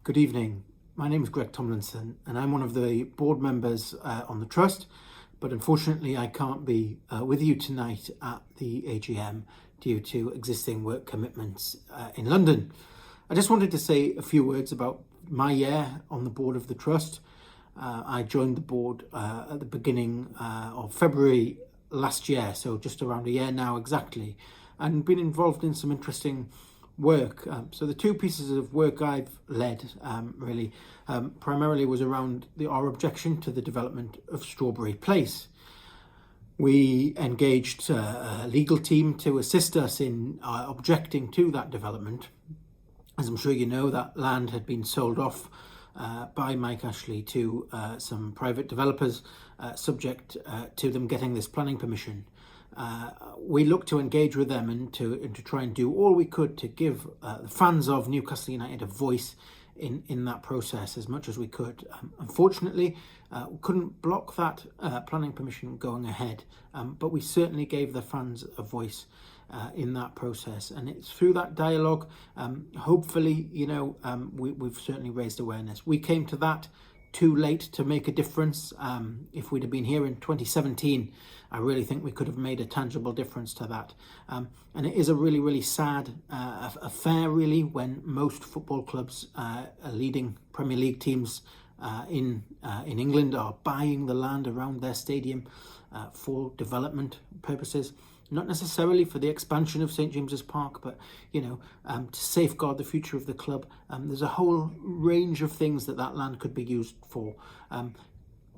Good evening. My name is Greg Tomlinson and I'm one of the board members on the Trust, but unfortunately I can't be with you tonight at the AGM due to existing work commitments in London. I just wanted to say a few words about my year on the board of the Trust. I joined the board at the beginning of February last year, so just around a year now exactly, and been involved in some interesting work. So the two pieces of work I've led primarily was around our objection to the development of Strawberry Place. We engaged a legal team to assist us in objecting to that development. As I'm sure you know, that land had been sold off by Mike Ashley to some private developers, subject to them getting this planning permission. We looked to engage with them and to try and do all we could to give the fans of Newcastle United a voice in that process as much as we could. Unfortunately, we couldn't block that planning permission going ahead, but we certainly gave the fans a voice in that process, and it's through that dialogue, hopefully, we've certainly raised awareness. We came to that too late to make a difference. If we'd have been here in 2017, I really think we could have made a tangible difference to that. And it is a really, really sad affair, really, when most football clubs, leading Premier League teams in England, are buying the land around their stadium for development purposes. Not necessarily for the expansion of St James's Park, but to safeguard the future of the club. There's a whole range of things that land could be used for.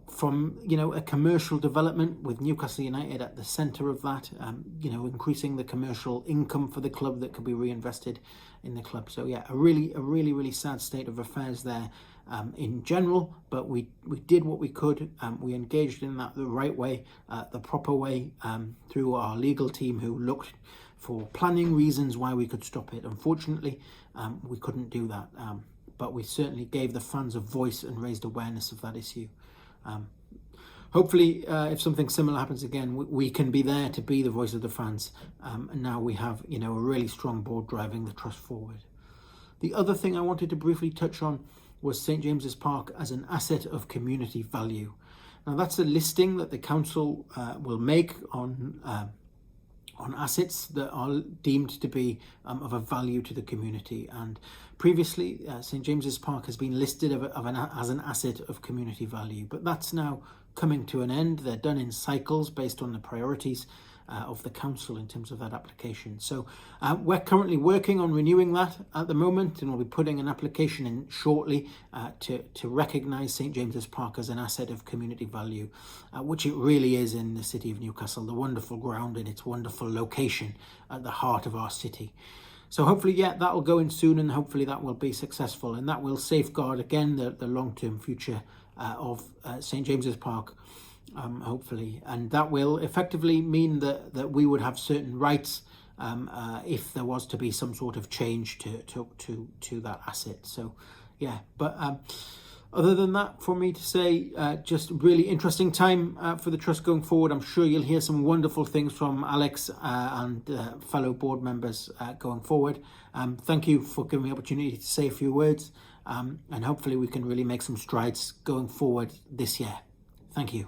From a commercial development with Newcastle United at the centre of that, increasing the commercial income for the club that could be reinvested in the club. So yeah, a really sad state of affairs there in general, but we did what we could. We engaged in that the right way, the proper way, through our legal team who looked for planning reasons why we could stop it. Unfortunately, we couldn't do that, but we certainly gave the fans a voice and raised awareness of that issue. Hopefully, if something similar happens again, we can be there to be the voice of the fans. And now we have, a really strong board driving the Trust forward. The other thing I wanted to briefly touch on was St James's Park as an asset of community value. Now that's a listing that the council will make on assets that are deemed to be of a value to the community. And previously, St James's Park has been listed as an asset of community value, but that's now coming to an end. They're done in cycles based on the priorities of the council in terms of that application. So we're currently working on renewing that at the moment, and we'll be putting an application in shortly to recognise St James's Park as an asset of community value, which it really is in the city of Newcastle, the wonderful ground and its wonderful location at the heart of our city. So hopefully, that'll go in soon, and hopefully that will be successful, and that will safeguard again the long-term future of St James's Park. Hopefully, and that will effectively mean that we would have certain rights if there was to be some sort of change to that asset. So but other than that, for me to say, just really interesting time for the Trust going forward. I'm sure you'll hear some wonderful things from Alex and fellow board members going forward. Thank you for giving me the opportunity to say a few words, and hopefully we can really make some strides going forward this year. Thank you.